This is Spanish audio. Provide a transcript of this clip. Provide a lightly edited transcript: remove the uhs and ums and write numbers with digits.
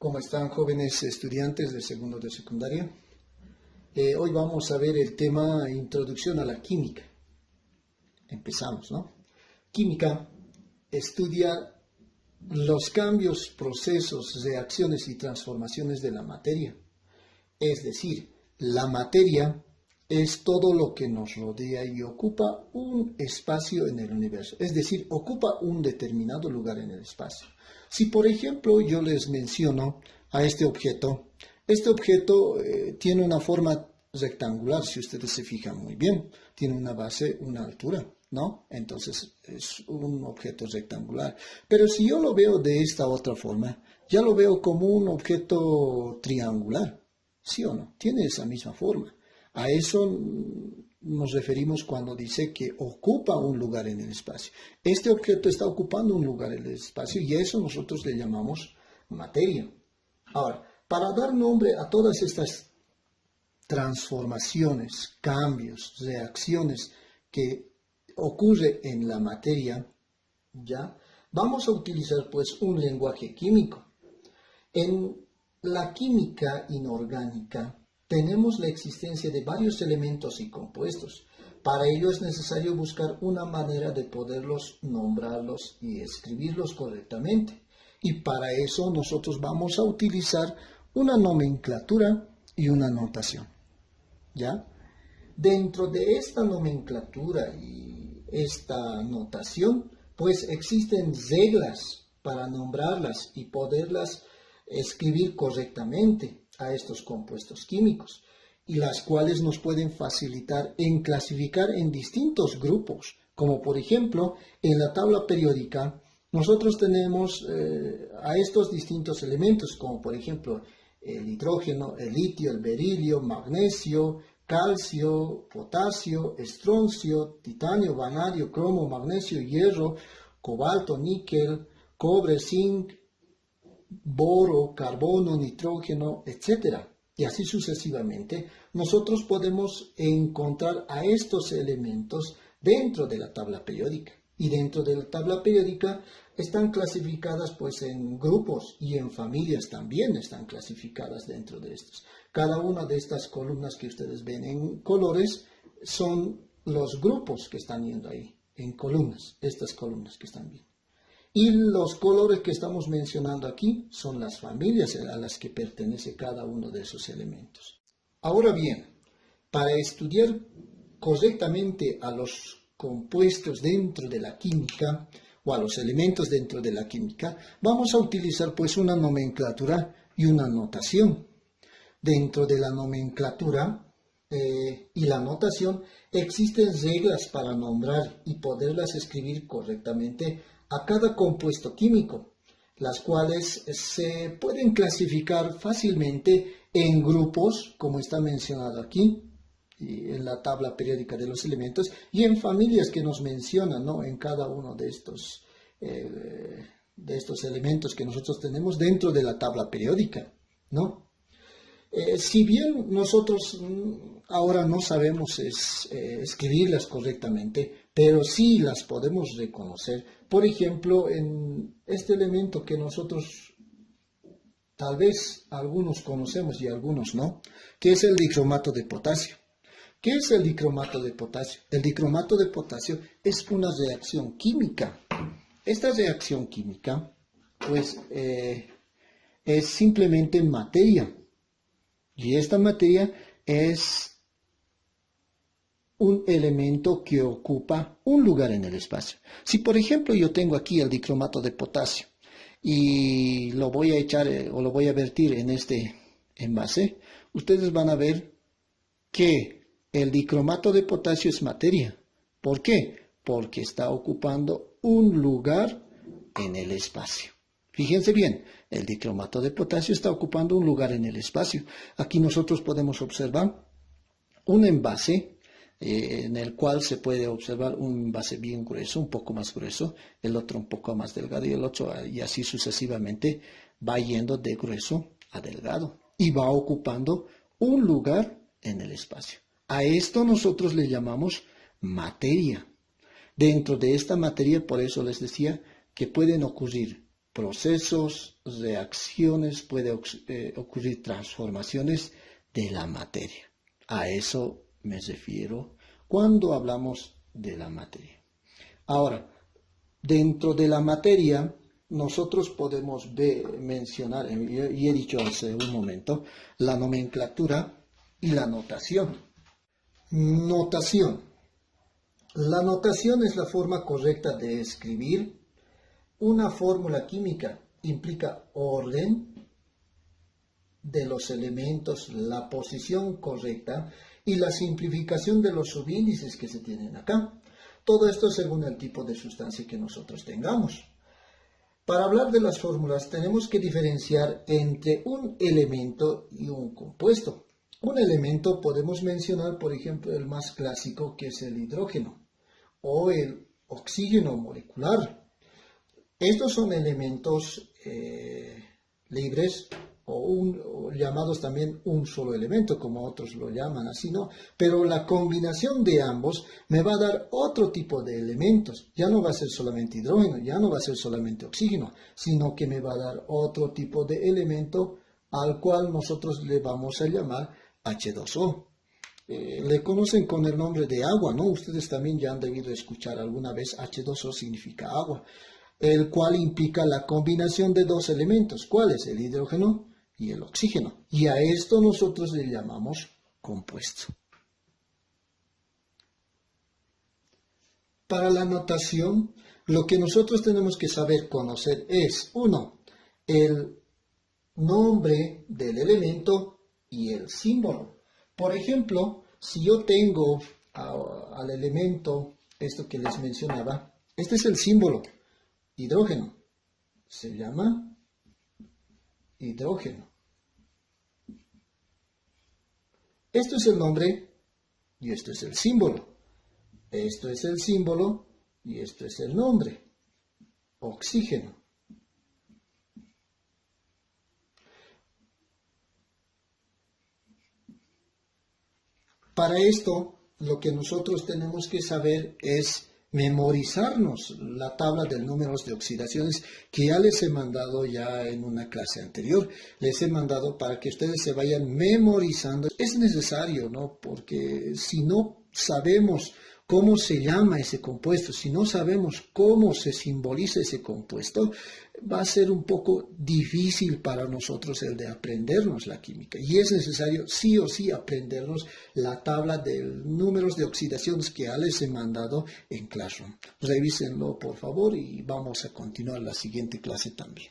¿Cómo están, jóvenes estudiantes de segundo de secundaria? Hoy vamos a ver el tema Introducción a la Química. Empezamos, ¿no? Química estudia los cambios, procesos, reacciones y transformaciones de la materia. Es decir, la materia es todo lo que nos rodea y ocupa un espacio en el universo. Es decir, ocupa un determinado lugar en el espacio. Si, por ejemplo, yo les menciono a este objeto tiene una forma rectangular, si ustedes se fijan muy bien. Tiene una base, una altura, ¿no? Entonces es un objeto rectangular. Pero si yo lo veo de esta otra forma, ya lo veo como un objeto triangular, ¿sí o no? Tiene esa misma forma. A eso nos referimos cuando dice que ocupa un lugar en el espacio. Este objeto está ocupando un lugar en el espacio y a eso nosotros le llamamos materia. Ahora, para dar nombre a todas estas transformaciones, cambios, reacciones que ocurre en la materia, ¿ya? Vamos a utilizar pues un lenguaje químico. En la química inorgánica tenemos la existencia de varios elementos y compuestos. Para ello es necesario buscar una manera de poderlos nombrarlos y escribirlos correctamente. Y para eso nosotros vamos a utilizar una nomenclatura y una notación. ¿Ya? Dentro de esta nomenclatura y esta notación, pues existen reglas para nombrarlas y poderlas escribir correctamente a estos compuestos químicos, y las cuales nos pueden facilitar en clasificar en distintos grupos, como por ejemplo en la tabla periódica nosotros tenemos a estos distintos elementos, como por ejemplo el hidrógeno, el litio, el berilio, magnesio, calcio, potasio, estroncio, titanio, vanadio, cromo, magnesio, hierro, cobalto, níquel, cobre, zinc, boro, carbono, nitrógeno, etc. Y así sucesivamente, nosotros podemos encontrar a estos elementos dentro de la tabla periódica. Y dentro de la tabla periódica están clasificadas pues en grupos y en familias también están clasificadas dentro de estos. Cada una de estas columnas que ustedes ven en colores son los grupos que están yendo ahí, en columnas, estas columnas que están viendo. Y los colores que estamos mencionando aquí son las familias a las que pertenece cada uno de esos elementos. Ahora bien, para estudiar correctamente a los compuestos dentro de la química o a los elementos dentro de la química, vamos a utilizar pues una nomenclatura y una notación. Dentro de la nomenclatura y la notación existen reglas para nombrar y poderlas escribir correctamente a cada compuesto químico, las cuales se pueden clasificar fácilmente en grupos, como está mencionado aquí, y en la tabla periódica de los elementos, y en familias que nos mencionan, ¿no?, en cada uno de estos elementos que nosotros tenemos dentro de la tabla periódica, ¿no? Si bien nosotros ahora no sabemos escribirlas correctamente, pero sí las podemos reconocer. Por ejemplo, en este elemento que nosotros tal vez algunos conocemos y algunos no, que es el dicromato de potasio. ¿Qué es el dicromato de potasio? El dicromato de potasio es una reacción química. Esta reacción química, pues, es simplemente materia. Y esta materia es un elemento que ocupa un lugar en el espacio. Si, por ejemplo, yo tengo aquí el dicromato de potasio y lo voy a echar o lo voy a vertir en este envase, ustedes van a ver que el dicromato de potasio es materia. ¿Por qué? Porque está ocupando un lugar en el espacio. Fíjense bien, el dicromato de potasio está ocupando un lugar en el espacio. Aquí nosotros podemos observar un envase en el cual se puede observar un envase bien grueso, un poco más grueso, el otro un poco más delgado y el otro, y así sucesivamente va yendo de grueso a delgado y va ocupando un lugar en el espacio. A esto nosotros le llamamos materia. Dentro de esta materia, por eso les decía que pueden ocurrir procesos, reacciones, puede ocurrir transformaciones de la materia. A eso me refiero cuando hablamos de la materia. Ahora, dentro de la materia, nosotros podemos mencionar, y he dicho hace un momento, la nomenclatura y la notación. Notación. La notación es la forma correcta de escribir una fórmula química. Implica orden de los elementos, la posición correcta y la simplificación de los subíndices que se tienen acá. Todo esto según el tipo de sustancia que nosotros tengamos. Para hablar de las fórmulas tenemos que diferenciar entre un elemento y un compuesto. Un elemento podemos mencionar, por ejemplo, el más clásico, que es el hidrógeno o el oxígeno molecular. Estos son elementos libres o llamados también un solo elemento, como otros lo llaman así, ¿no? Pero la combinación de ambos me va a dar otro tipo de elementos. Ya no va a ser solamente hidrógeno, ya no va a ser solamente oxígeno, sino que me va a dar otro tipo de elemento al cual nosotros le vamos a llamar H2O. Le conocen con el nombre de agua, ¿no? Ustedes también ya han debido escuchar alguna vez H2O significa agua, el cual implica la combinación de dos elementos. ¿Cuál es? El hidrógeno y el oxígeno. Y a esto nosotros le llamamos compuesto. Para la notación, lo que nosotros tenemos que saber conocer es, uno, el nombre del elemento y el símbolo. Por ejemplo, si yo tengo al elemento, esto que les mencionaba, este es el símbolo, hidrógeno. Se llama hidrógeno. Esto es el nombre y esto es el símbolo. Esto es el símbolo y esto es el nombre. Oxígeno. Para esto, lo que nosotros tenemos que saber es memorizarnos la tabla de números de oxidaciones que ya les he mandado ya en una clase anterior. Les he mandado para que ustedes se vayan memorizando. Es necesario, ¿no? Porque si no sabemos cómo se llama ese compuesto, si no sabemos cómo se simboliza ese compuesto, va a ser un poco difícil para nosotros el de aprendernos la química. Y es necesario sí o sí aprendernos la tabla de números de oxidaciones que ya les he mandado en Classroom. Revísenlo por favor y vamos a continuar la siguiente clase también.